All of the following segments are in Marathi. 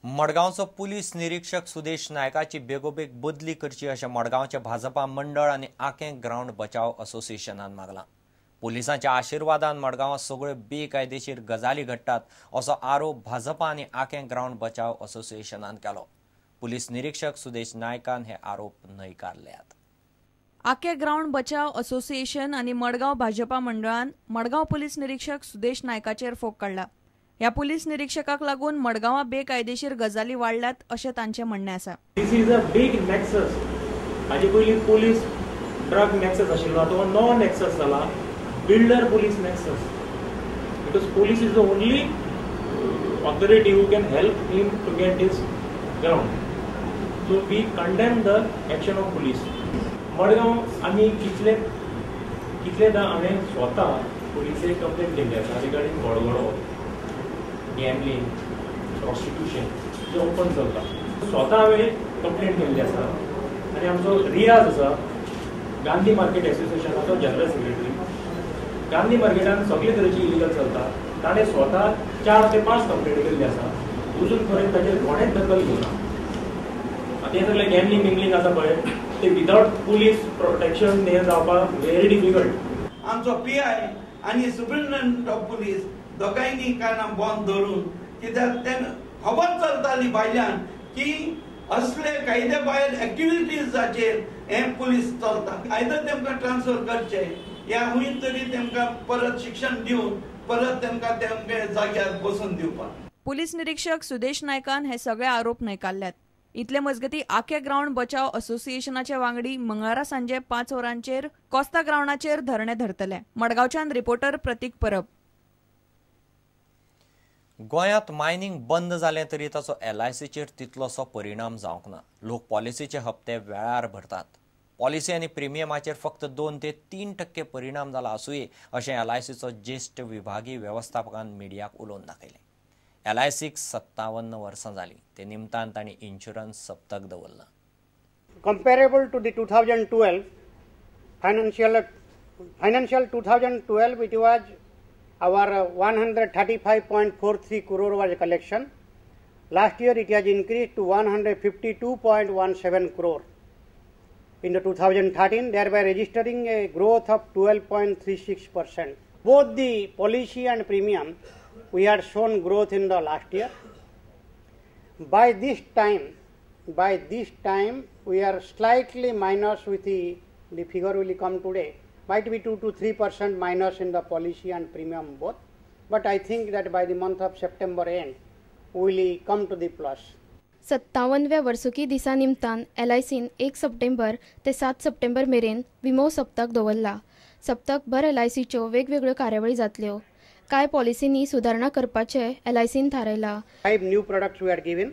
मडगावचो पुलीस निरीक्षक सुदेश नायकाची बेगोबेग बदली करची अशें मडगावचे भाजपा मंडळ आनी आकें ग्राउंड बचाव असोसिएशनान मागला। पुलिसांच्या आशिर्वादान मडगावात सगळ्यो बेकायदेशीर गजाली घडटात असो आरोप भाजपा आनी आकें ग्राउंड बचाव असोसिएशनान केलो। पुलीस निरीक्षक सुदेश नायकान हे आरोप न्हयकारल्यात। आकें ग्राउंड बचाव असोसिएशन आनी मडगाव भाजपा मंडळान मडगाव पुलीस निरीक्षक सुदेश नायकाचेर फोग काडला। ह्या पुलीस निरीक्षकाक लागून मडगावां बेकायदेशीर गजाली वाडल्यात अशें तांचें म्हणणें आसा। This is a big nexus. हाजे पयलीं पुलीस ड्रग नेक्सस आशिल्लो, तो नो नेक्सस जाला, builder police nexus. Because police is the only authority who can help him to get his ground. So we condemn the action of police. Madgaon आमी कितलेदा हांवें स्वता पुलिसेक कंप्लेन केल्ली आसा रिगार्डींग गडगडो, गॅमलिंग, प्रॉस्टिट्यूशन जे ओपन चलता। स्वता हांवें कंप्लेन केल्ली आसा आनी आमचो रियाज आसा गांधी मार्केट एसोसिएशनाचो जनरल सेक्रेटरी। गांधी मार्केटान सगळे तरेची इलिगल चलता, ताणें स्वता 4 ते 5 कंप्लेन केल्ली आसा। अजून पर्यंत ताचेर कोणेच दखल घेवना। आतां हे सगळे गॅमलिंग बिमलिंग आसा पळय ते विदाउट पुलीस प्रोटेक्शन हे जावपाक व्हेरी डिफिकल्ट। आमचो पीआय आनी सुप्रिंटेंडंट ऑफ पुलीस दोगांयनी कानां बंद धरून, कित्याक तेन्ना खबर चलताली भायल्यान की असले कायदे भायर एक्टिविटीजाचेर हे पुलीस चलता। आयदर तेमकां ट्रान्सफर करचे या हुंय तरी तेमकां परत शिक्षण दिवन परत तेमकां तेमगे जाग्यार बसून दिवपाक। पुलीस निरीक्षक सुदेश नायकान हे सगळे आरोप न्हयकारल्यात। इतले मजगती आकें ग्राउंड बचाव असोसिएशनाचे वांगडी मंगळारा सांजे 5 वरांचेर कोस्ता ग्राउंडाचेर धरणे धरतले। मडगावच्यान रिपोर्टर प्रतीक परब। गोंयांत मायनिंग बंद जालें तरी ताचो LICचेर तितलोसो परिणाम जावंक ना। लोक पॉलिसीचे हप्ते वेळार भरतात। पॉलिसी आनी प्रिमियमाचेर फक्त 2 ते 3% परिणाम जाला आसूय अशें LICचो ज्येश्ठ विभागीय वेवस्थापकान मिडियाक उलोवन दाखयलें। LICक 57 वर्सां जालीं, ते निमतान तांणी इन्शुरन्स सप्तक दवरला। Comparable to the 2012 financial 2012, it was our 135.43 crore was a collection. Last year it has increased to 152.17 crore. In the 2013, thereby registering a growth of 12.36%. Both the policy and premium, we had shown growth in the last year. By this time, we are slightly minus with the figure will come today. Might be 2 to 3% minus in the policy and premium both. But I think that by the month of September end, we will come to the plus. 57व्या वर्सुकी दिसा निमतान LICन 1 सप्टेंबर ते 7 सप्टेंबर मेरेन विमो सप्तक दवरला। सप्तक भर LICच्यो वेगवेगळ्यो कार्यावळी जातल्यो। कांय पॉलिसींनी सुधारणा करपाचे LICन थारायला। 5 new products we are given.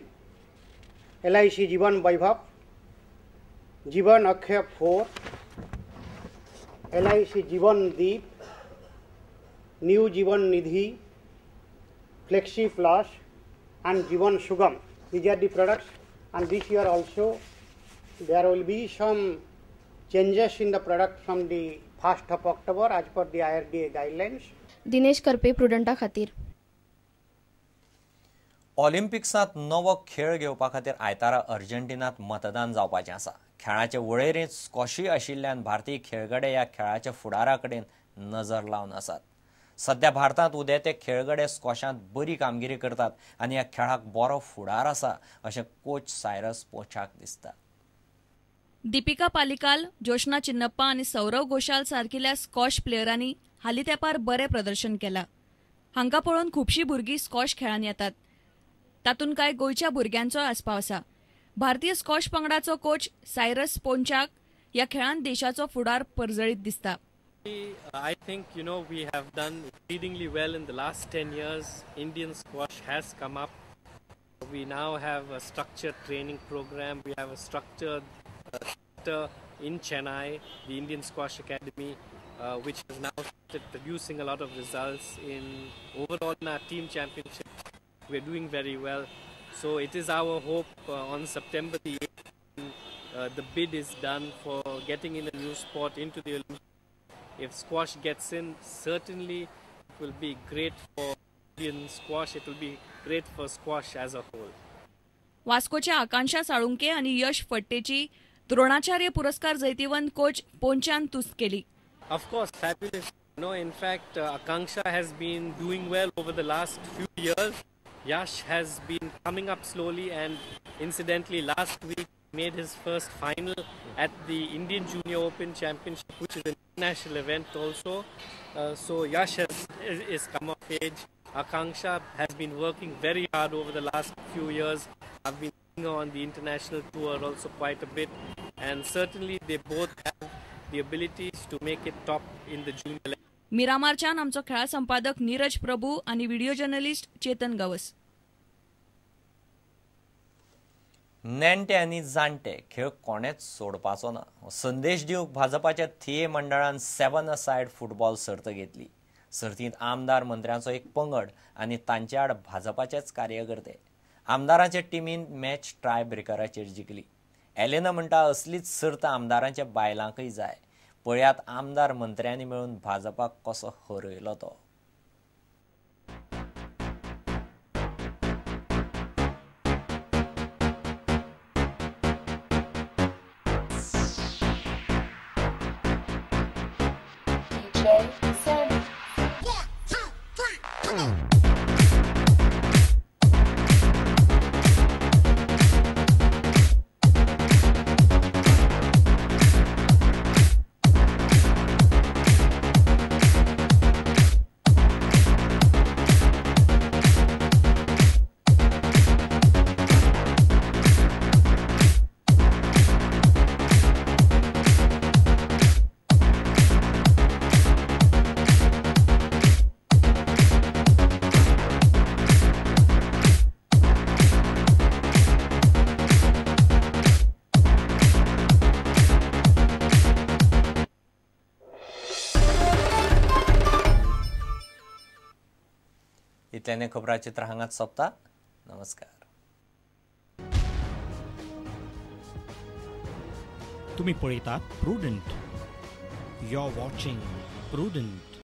LIC Jeevan Vaibhav, Jeevan Akshay 4, LIC Jeevan Deep, new Jeevan Nidhi, flexi plus and जीवन सुगम. These are the products, and this year also there will be some changes in the product from the 1st of October as per the IRDA guidelines. Dinesh Karpe प्रुडंटा खातीर। ऑलिम्पिक्सांत नवो खेळ घेवपा खातीर आयतारा अर्जेंटिनांत मतदान जावपाचें आसा। खेळाचे वळेरेंत स्क्वॉशी आशिल्ल्यान भारतीय खेळगडे ह्या खेळाच्या फुडारा कडेन नजर लावन आसात। सध्या भारतांत उदेते खेळगडे स्क्वॉशांत बरी कामगिरी करतात आनी ह्या खेळाक बरो फुडार आसा अशें कोच सायरस पोचाक दिसता। दीपिका पालिकाल, जोशना चिन्नप्पा आनी सौरव घोषाल सारकिल्या स्क्वॉश प्लेयरांनी हालीं तेंपार बरें प्रदर्शन केलां। हांकां पळोवन खुबशीं भुरगीं स्क्वॉश खेळांत येतात। तातूंत कांय गोंयच्या भुरग्यांचोय आस्पाव आसा। भारतीय स्क्वॉश पंगडाचो कोच सायरस पोंचाक ह्या खेळांत देशाचो फुडार परजळीत दिसता। I think we have done exceedingly well in the last 10 years. Indian squash has come up. We now have a structured training program. We have a structured center in Chennai, the Indian Squash Academy, which has now started producing a lot of results in overall in our team championship. We're doing very well. So it is our hope on September the 8th, the bid is done for getting in a new sport into the Olympics. If squash gets in, certainly it will be great for Indian squash. It will be great for squash as a whole. वास्कोच्या आकांक्षा साळुंके आणि यश फट्टेची द्रोणाचार्य पुरस्कार जैतिवंत कोच पोंचान तुस्त केली. Of course, fabulous. No, in fact, Akanksha has been doing well over the last few years. Yash has been coming up slowly, and incidentally, last week made his first final at the Indian Junior Open Championship, which is an international event also. So Yash is come of age. Akanksha has been working very hard over the last few years. I've been seeing her on the international tour also quite a bit, and certainly they both have the abilities to make it top in the junior level. मिरामारच्यान आमचो खेळा संपादक नीरज प्रभू आणि व्हिडिओ जर्नलिस्ट चेतन गवस. नेणटे आनी जाणटे खेळ कोणेच सोडपाचो ना संदेश दिवंक भाजपाच्या थिये मंडळान 7 असायड फुटबॉल सर्त घेतली. सर्तींत आमदार मंत्र्यांचो एक पंगड आनी तांचे आड भाजपाचेच कार्यकर्ते. आमदारांचे टिमीन मॅच ट्राय ब्रेकराचेर जिखली. एलेना म्हणटा असलीच सर्त आमदारांच्या बायलांकय जाय. पळयात आमदार मंत्र्यांनी मेळून भाजपाक कसो हरयलो तो. इतल्याने खबरां चित्र हांगाच सोंपता. नमस्कार. तुम्ही पळयतात Prudent. You are watching prudent.